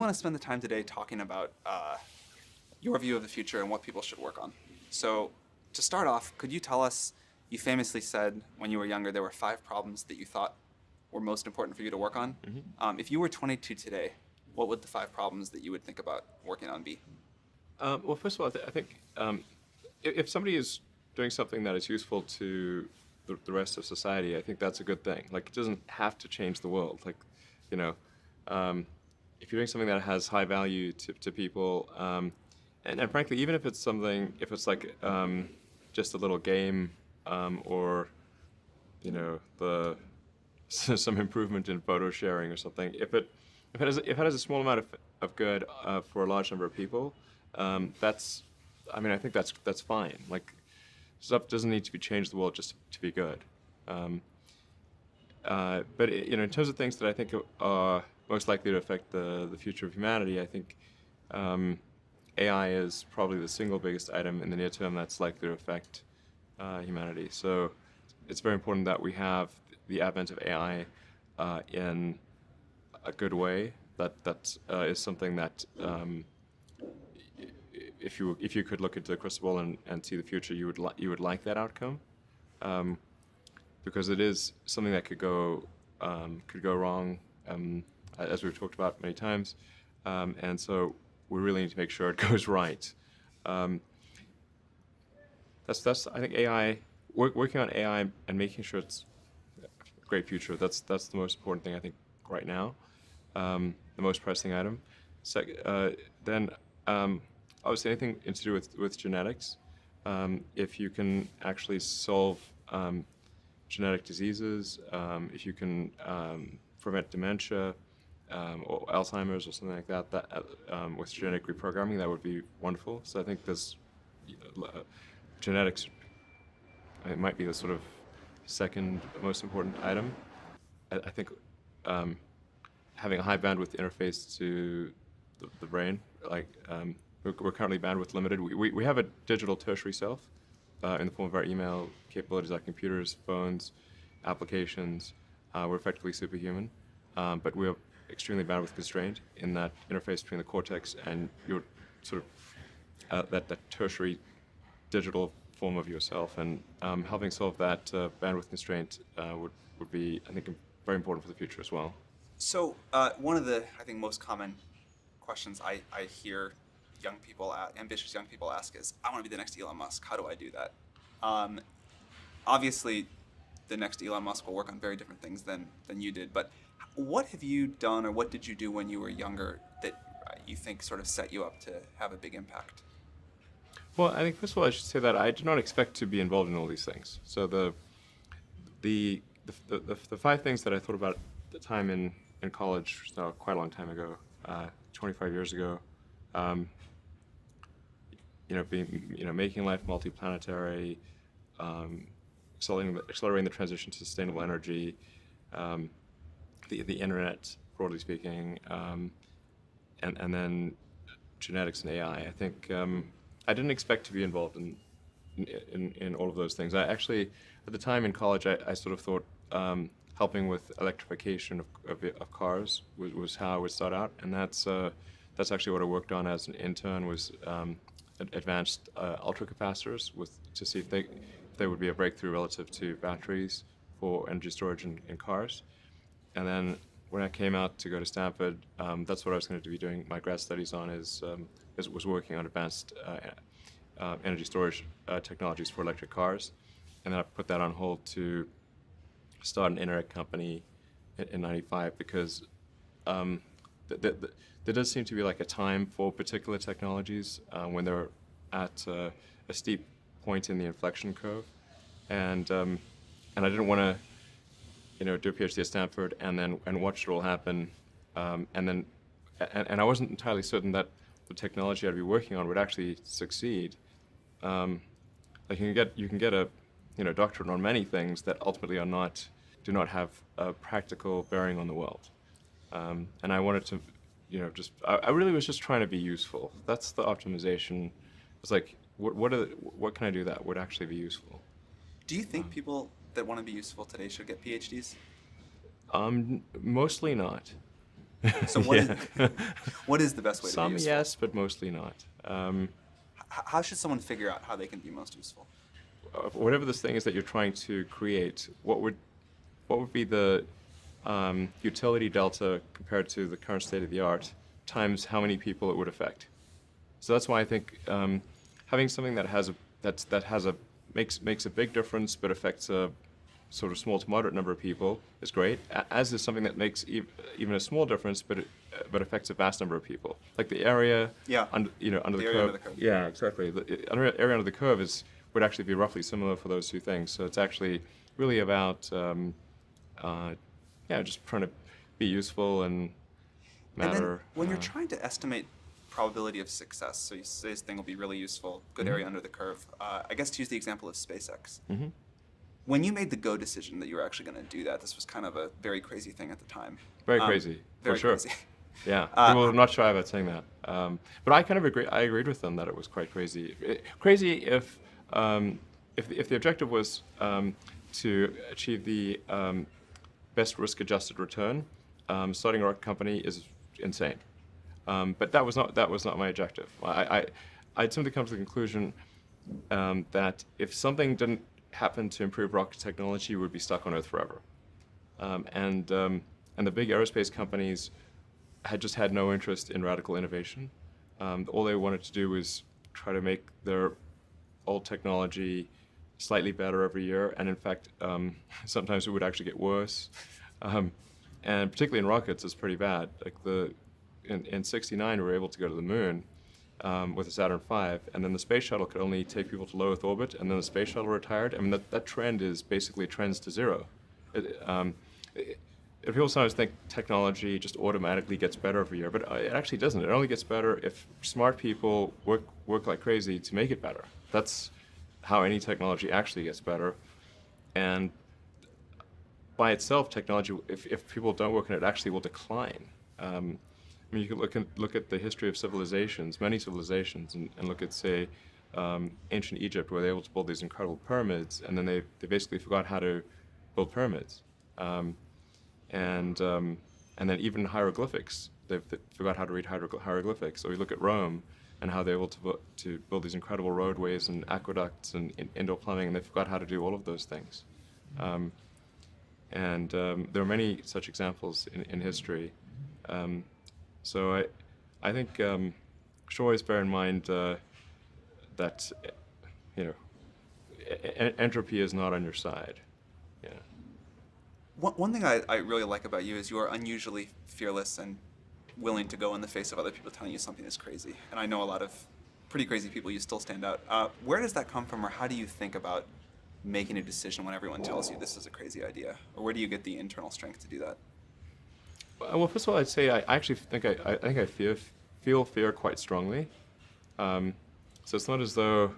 want to spend the time today talking about your view of the future and what people should work on. So to start off, could you tell us, you famously said when you were younger there were 5 problems that you thought were most important for you to work on. If you were 22 today, what would the 5 problems that you would think about working on be? Well, first of all, I think if somebody is doing something that is useful to the rest of society, I think that's a good thing. Like, it doesn't have to change the world. Like, you know, if you're doing something that has high value to people, and frankly, even if it's something, if it's like just a little game, or, you know, some improvement in photo sharing or something, if it has a small amount of good for a large number of people, I think that's fine. Like, stuff doesn't need to be changed the world just to be good. But in terms of things that I think are most likely to affect the future of humanity, I think AI is probably the single biggest item in the near term that's likely to affect humanity. So it's very important that we have the advent of AI in a good way. That is something that if you could look into the crystal ball and see the future, you would like that outcome, because it is something that could go wrong, as we've talked about many times, and so we really need to make sure it goes right. That's I think AI, working on AI and making sure it's a great future. That's the most important thing I think right now, the most pressing item. Then obviously anything to do with genetics. If you can actually solve genetic diseases, if you can prevent dementia or Alzheimer's or something like that, with genetic reprogramming, that would be wonderful. So I think there's genetics. It might be the sort of second most important item. I think having a high bandwidth interface to the brain, like we're currently bandwidth limited. We have a digital tertiary self in the form of our email capabilities, like computers, phones, applications. We're effectively superhuman, but we're extremely bandwidth constrained in that interface between the cortex and your sort of that tertiary digital form of yourself. And helping solve that bandwidth constraint would be, I think, very important for the future as well. So one of the, I think, most common questions I hear ambitious young people ask is, I want to be the next Elon Musk. How do I do that? Obviously, the next Elon Musk will work on very different things than you did. But what have you done, or what did you do when you were younger that you think sort of set you up to have a big impact? Well, I think first of all I should say that I did not expect to be involved in all these things. So the 5 things that I thought about at the time in college, so quite a long time ago, 25 years ago. Making life multiplanetary, accelerating the transition to sustainable energy, the internet, broadly speaking, and then genetics and AI. I think I didn't expect to be involved in all of those things. I actually, at the time in college, I sort of thought helping with electrification of cars was how I would start out, and that's actually what I worked on as an intern, was advanced ultracapacitors to see if they would be a breakthrough relative to batteries for energy storage in cars. And then when I came out to go to Stanford, that's what I was going to be doing my grad studies on, was working on advanced energy storage technologies for electric cars. And then I put that on hold to start an internet company in '95, because there does seem to be like a time for particular technologies when they're at a steep point in the inflection curve, and I didn't want to, do a PhD at Stanford and watch it all happen, and I wasn't entirely certain that the technology I'd be working on would actually succeed. Like you can get a doctorate on many things that ultimately do not have a practical bearing on the world, and I wanted to. I really was just trying to be useful. That's the optimization. It's like, what can I do that would actually be useful? Do you think people that want to be useful today should get PhDs? Mostly not. So Yeah. what is the best way to be Some useful? yes, but mostly not. How should someone figure out how they can be most useful? Whatever this thing is that you're trying to create, what would be the utility delta compared to the current state of the art times how many people it would affect? So that's why I think having something that makes a big difference but affects a sort of small to moderate number of people is great. As is something that makes even a small difference but affects a vast number of people. Like the area under the area curve. under the curve. Yeah, exactly. The area under the curve would actually be roughly similar for those two things. So it's actually really about just trying to be useful and matter. And then when you're trying to estimate probability of success, so you say this thing will be really useful, good area under the curve. I guess to use the example of SpaceX. Mm-hmm. When you made the go decision that you were actually going to do that, this was kind of a very crazy thing at the time. Very crazy, very for sure. Crazy. Yeah, people are not shy about saying that. But I kind of agree. I agreed with them that it was quite crazy. Crazy if the objective was to achieve the best risk-adjusted return, starting a rocket company is insane. But that was not my objective. I'd simply come to the conclusion that if something didn't happen to improve rocket technology, we would be stuck on Earth forever. And the big aerospace companies had just had no interest in radical innovation. All they wanted to do was try to make their old technology slightly better every year, and in fact, sometimes it would actually get worse. And particularly in rockets, it's pretty bad. Like in '69, we were able to go to the moon with the Saturn V, and then the space shuttle could only take people to low Earth orbit, and then the space shuttle retired. I mean, that trend is basically trends to zero. People sometimes think technology just automatically gets better every year, but it actually doesn't. It only gets better if smart people work like crazy to make it better. That's how any technology actually gets better. And by itself, technology, if people don't work on it, actually will decline. I mean, you can look at the history of civilizations, many civilizations, and look at, say, ancient Egypt, where they were able to build these incredible pyramids, and then they basically forgot how to build pyramids. And then even hieroglyphics, they forgot how to read hieroglyphics. Or you look at Rome and how they were able to build these incredible roadways and aqueducts and indoor plumbing, and they forgot how to do all of those things. And there are many such examples in history. So I think should always bear in mind that entropy is not on your side. Yeah. One thing I really like about you is you are unusually fearless and willing to go in the face of other people telling you something is crazy. And I know a lot of pretty crazy people, you still stand out. Where does that come from, or how do you think about making a decision when everyone tells you this is a crazy idea? Or where do you get the internal strength to do that? Well, first of all, I'd say I actually think I feel fear quite strongly. So it's not as though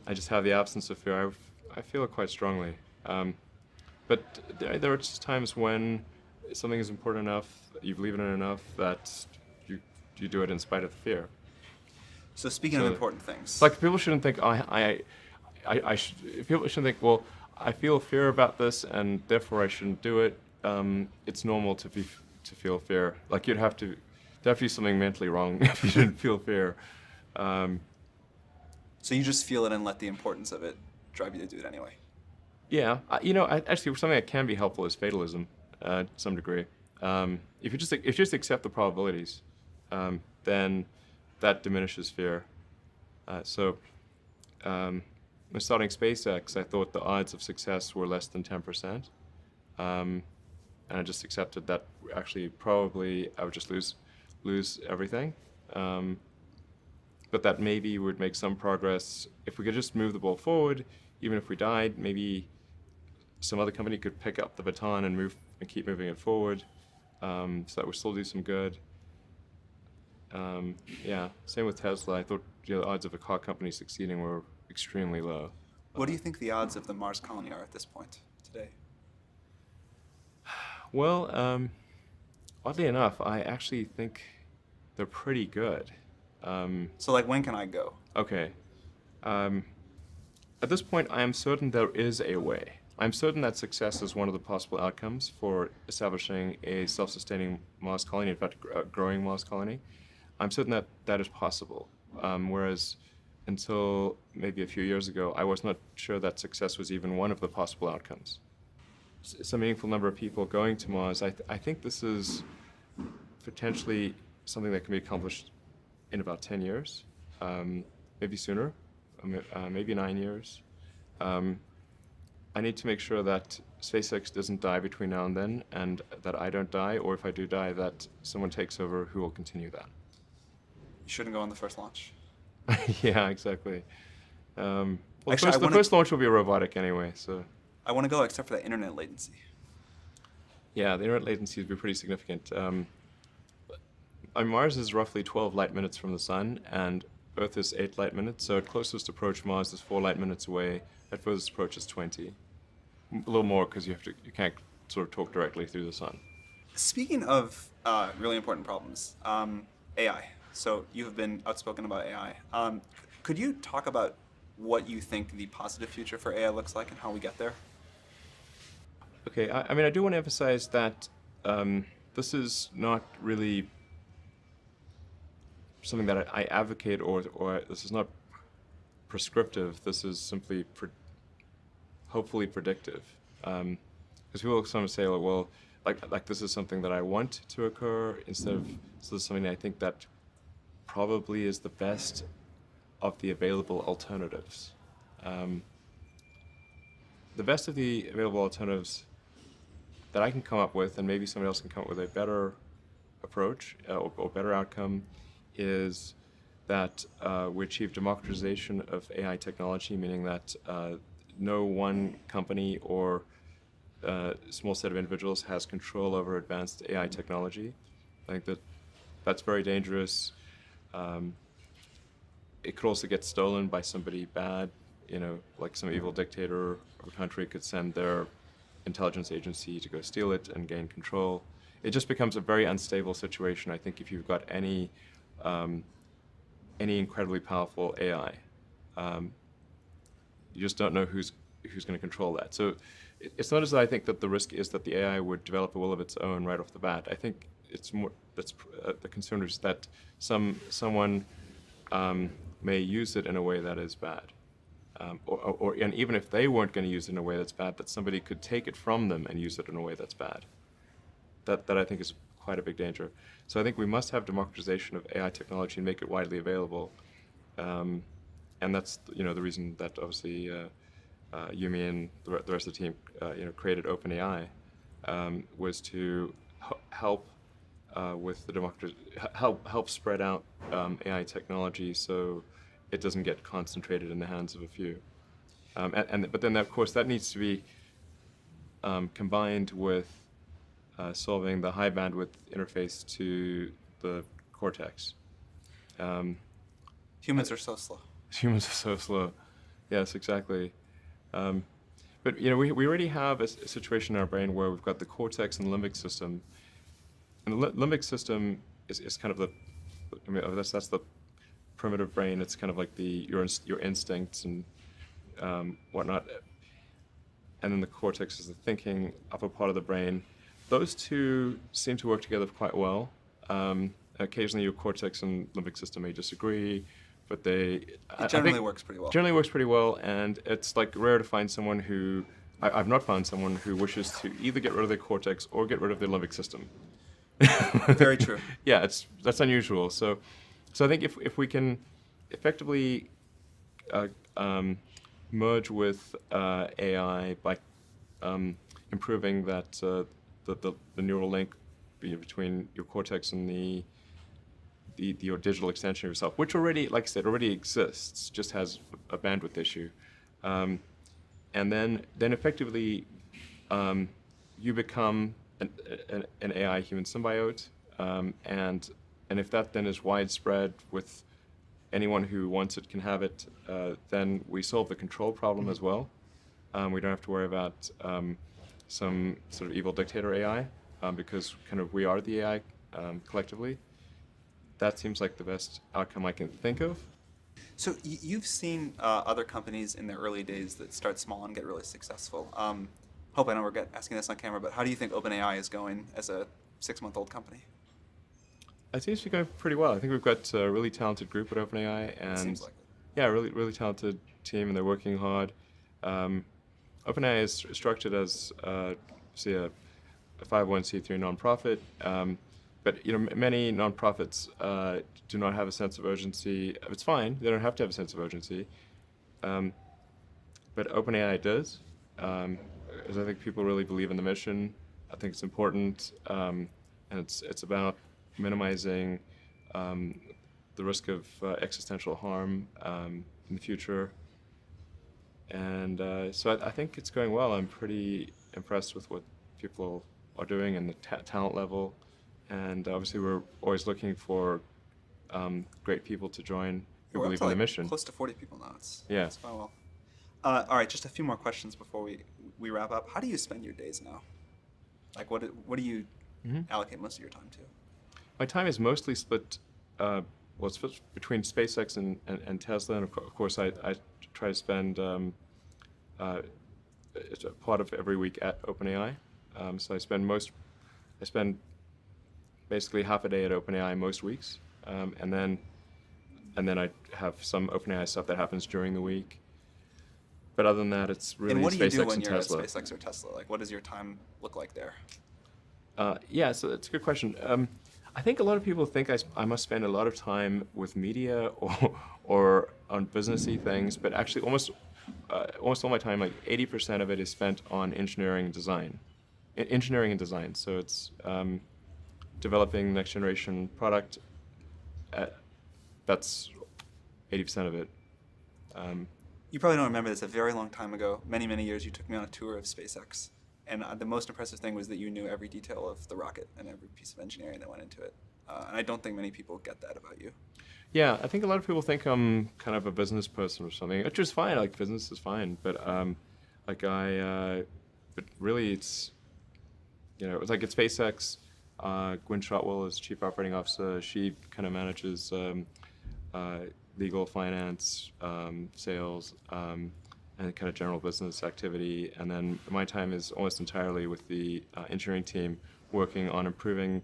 I just have the absence of fear. I feel it quite strongly. But there are just times when something is important enough, you believe in it enough, that you do it in spite of the fear. So speaking of important things, like people shouldn't think people shouldn't think, well, I feel fear about this and therefore I shouldn't do it. It's normal to feel fear. Like there'd have to be something mentally wrong if you didn't feel fear. So you just feel it and let the importance of it drive you to do it anyway. Yeah, actually, something that can be helpful is fatalism, to some degree. If you just accept the probabilities, then that diminishes fear. When starting SpaceX, I thought the odds of success were less than 10%, and I just accepted that actually probably I would just lose everything. But that maybe would make some progress if we could just move the ball forward. Even if we died, maybe some other company could pick up the baton and keep moving it forward, so that would still do some good. Same with Tesla. I thought the odds of a car company succeeding were extremely low. What do you think the odds of the Mars colony are at this point today? Well, oddly enough, I actually think they're pretty good. So like, when can I go? Okay. At this point, I am certain there is a way. I'm certain that success is one of the possible outcomes for establishing a self-sustaining Mars colony, in fact, a growing Mars colony. I'm certain that that is possible, whereas until maybe a few years ago, I was not sure that success was even one of the possible outcomes. It's a meaningful number of people going to Mars. I think this is potentially something that can be accomplished in about 10 years, maybe sooner, maybe 9 years. I need to make sure that SpaceX doesn't die between now and then, and that I don't die, or if I do die, that someone takes over who will continue that. You shouldn't go on the first launch. Yeah, exactly. Well, Actually, the first launch will be robotic anyway, so. I want to go except for that internet latency. Yeah, the internet latency would be pretty significant. Mars is roughly 12 light minutes from the sun, and Earth is 8 light minutes, so at closest approach, Mars is 4 light minutes away. At furthest approach is 20. A little more because you can't sort of talk directly through the sun. Speaking of really important problems, AI. So you have been outspoken about AI. Could you talk about what you think the positive future for AI looks like and how we get there? Okay, I mean, I do want to emphasize that this is not really something that I advocate, or this is not prescriptive. This is simply hopefully predictive. Because people sometimes say, well, like this is something that I want to occur, instead of this is something I think that probably is the best of the available alternatives. The best of the available alternatives that I can come up with, and maybe somebody else can come up with a better approach or better outcome, is that we achieve democratization of AI technology, meaning that no one company or small set of individuals has control over advanced AI technology. I think that's very dangerous. It could also get stolen by somebody bad, like some evil dictator of a country could send their intelligence agency to go steal it and gain control. It just becomes a very unstable situation, I think, if you've got any incredibly powerful AI. You just don't know who's going to control that. So it's not as though I think that the risk is that the AI would develop a will of its own right off the bat. I think it's more that's the concern is that someone may use it in a way that is bad, and even if they weren't going to use it in a way that's bad, that somebody could take it from them and use it in a way that's bad. That I think is quite a big danger. So I think we must have democratization of AI technology and make it widely available. And that's the reason that obviously Yumi and the rest of the team created OpenAI, was to help with the help spread out AI technology so it doesn't get concentrated in the hands of a few. But then of course that needs to be combined with solving the high bandwidth interface to the cortex. Humans are so slow. Humans are so slow. Yes, exactly. But we already have a situation in our brain where we've got the cortex and the limbic system. And the limbic system is kind of that's the primitive brain. It's kind of like your instincts and whatnot. And then the cortex is the thinking upper part of the brain. Those two seem to work together quite well. Occasionally your cortex and limbic system may disagree, but it generally works pretty well. Generally works pretty well, and it's like rare to find someone who, I've not found someone who wishes to either get rid of their cortex or get rid of their limbic system. Very true. Yeah, that's unusual. So I think if we can effectively merge with AI by improving that the neural link between your cortex and your digital extension of yourself, which already, like I said, already exists, just has a bandwidth issue, and then effectively you become an AI human symbiote, and if that then is widespread with anyone who wants it can have it, then we solve the control problem as well. We don't have to worry about some sort of evil dictator AI, because kind of we are the AI collectively. That seems like the best outcome I can think of. So you've seen other companies in their early days that start small and get really successful. Hope I don't regret asking this on camera, but how do you think OpenAI is going as a 6-month-old company? It seems to be going pretty well. I think we've got a really talented group at OpenAI, and Seems like it. yeah, really talented team, and they're working hard. OpenAI is structured as say a 501c3 nonprofit, but many nonprofits do not have a sense of urgency. It's fine; they don't have to have a sense of urgency, but OpenAI does. Because I think people really believe in the mission. I think it's important, and it's about minimizing the risk of existential harm in the future. And so I think it's going well. I'm pretty impressed with what people are doing and the talent level. And obviously, we're always looking for great people to join who We're up believe to in the like mission. close to 40 people now. Yeah. It's going well. All right, just a few more questions before we wrap up. How do you spend your days now? Like, what do you allocate most of your time to? My time is mostly split. It's split between SpaceX and Tesla, and of course, I try to spend a part of every week at OpenAI. So I spend basically half a day at OpenAI most weeks, and then I have some OpenAI stuff that happens during the week. But other than that, it's really And what do you do SpaceX when and you're Tesla. at SpaceX or Tesla? Like, what does your time look like there? Yeah, so that's a good question. I think a lot of people think I must spend a lot of time with media or on businessy things, but actually almost all my time, like 80% of it, is spent on engineering and design. So it's developing next generation product. That's 80% of it. You probably don't remember this. A very long time ago, many years, you took me on a tour of SpaceX. And the most impressive thing was that you knew every detail of the rocket and every piece of engineering that went into it. And I don't think many people get that about you. Yeah, I think a lot of people think I'm kind of a business person or something, which is fine. Like, business is fine, but but really, it's like at SpaceX. Gwynne Shotwell is chief operating officer. She kind of manages legal, finance, sales, and kind of general business activity. And then my time is almost entirely with the engineering team, working on improving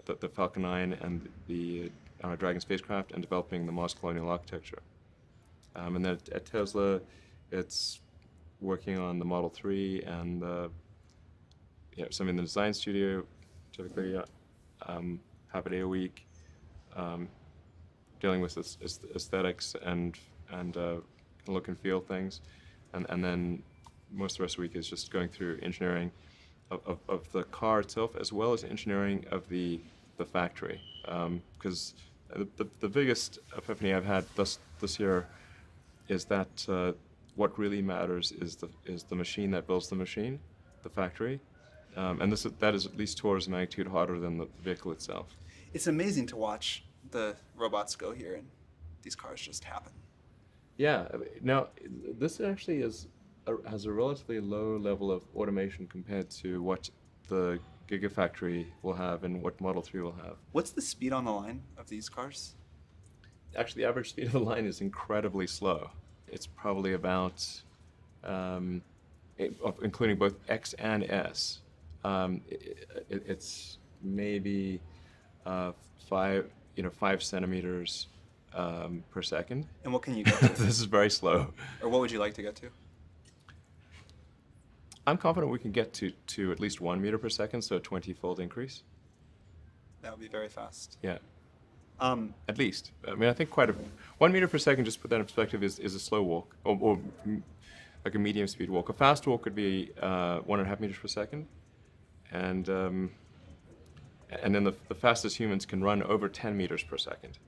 the Falcon 9 and the Dragon spacecraft, and developing the Mars colonial architecture. And then at Tesla, it's working on the Model 3 and some in the design studio, typically half a day a week, dealing with aesthetics and look and feel things, and then most of the rest of the week is just going through engineering of the car itself, as well as engineering of the factory. Because the biggest epiphany I've had this year is that what really matters is the machine that builds the machine, the factory, and that is at least orders of magnitude harder than the vehicle itself. It's amazing to watch the robots go here and these cars just happen. Yeah. Now, this actually has a relatively low level of automation compared to what the Gigafactory will have and what Model 3 will have. What's the speed on the line of these cars? Actually, the average speed of the line is incredibly slow. It's probably about, including both X and S, it's maybe 5 centimeters per second. And what can you get to? This is very slow. Or what would you like to get to? I'm confident we can get to at least 1 meter per second, so a 20-fold increase. That would be very fast. Yeah. At least. I mean, I think 1 meter per second, just to put that in perspective, is a slow walk, or like a medium speed walk. A fast walk could be 1.5 meters per second. And then the fastest humans can run over 10 meters per second.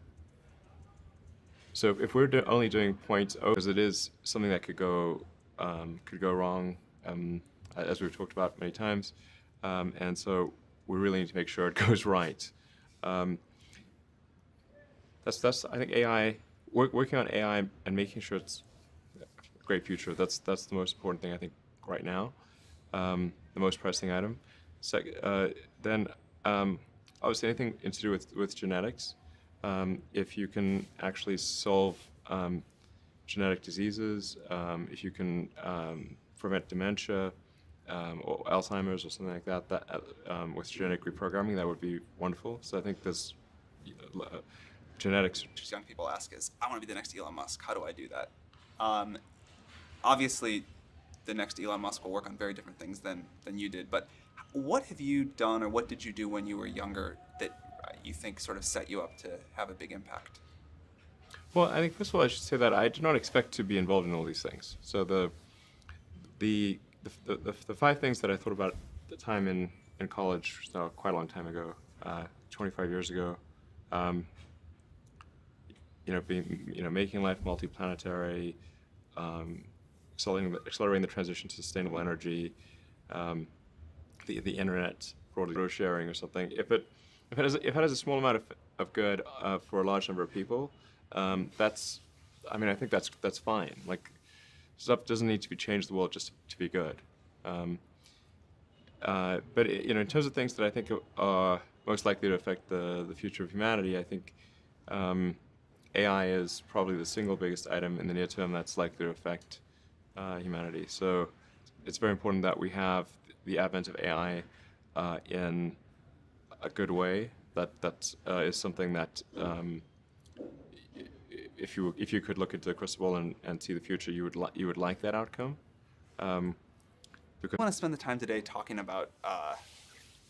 So if we're only doing 0.0, because it is something that could go wrong, as we've talked about many times, and so we really need to make sure it goes right. That's I think AI, working on AI and making sure it's a great future. That's the most important thing I think right now, the most pressing item. Then obviously anything to do with genetics. If you can actually solve genetic diseases, if you can prevent dementia or Alzheimer's or something like that, with genetic reprogramming, that would be wonderful. So I think there's genetics. Young people ask is, I want to be the next Elon Musk. How do I do that? Obviously, the next Elon Musk will work on very different things than you did. But what have you done, or what did you do when you were younger that you think sort of set you up to have a big impact? Well, I think first of all, I should say that I did not expect to be involved in all these things. So the 5 things that I thought about at the time in college, so quite a long time ago, 25 years ago, making life multiplanetary, accelerating the transition to sustainable energy, the internet, broadly sharing or something. If it has a small amount of good for a large number of people, I think that's fine. Like, stuff doesn't need to be changed the world just to be good. But in terms of things that I think are most likely to affect the future of humanity, I think AI is probably the single biggest item in the near term that's likely to affect humanity. So it's very important that we have the advent of AI in a good way. That is something that if you could look into the crystal ball and see the future, you would like that outcome. Because I want to spend the time today talking about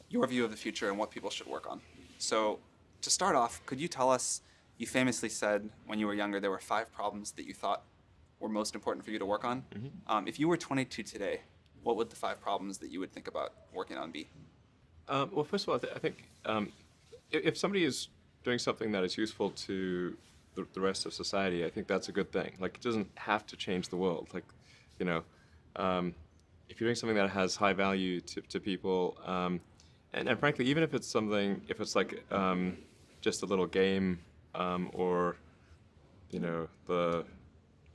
your view of the future and what people should work on. So to start off, could you tell us, you famously said when you were younger there were 5 problems that you thought were most important for you to work on. Mm-hmm. If you were 22 today, what would the 5 problems that you would think about working on be? Well, first of all, I think if somebody is doing something that is useful to the rest of society, I think that's a good thing. Like, it doesn't have to change the world. Like, if you're doing something that has high value to people, and frankly, even if it's like just a little game, or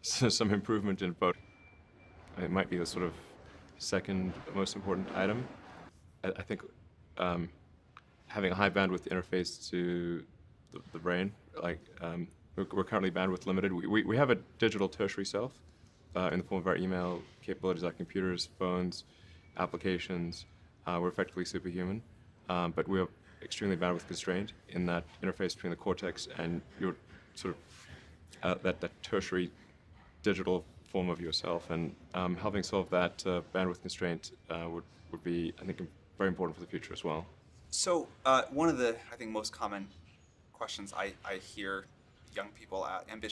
some improvement in voting, it might be the sort of second most important item. I think having a high bandwidth interface to the brain, like we're currently bandwidth limited. We have a digital tertiary self in the form of our email capabilities, our computers, phones, applications. We're effectively superhuman, but we're extremely bandwidth constrained in that interface between the cortex and your sort of that tertiary digital form of yourself. And helping solve that bandwidth constraint would be, I think, very important for the future as well. So one of the, I think, most common questions I hear young people ambitious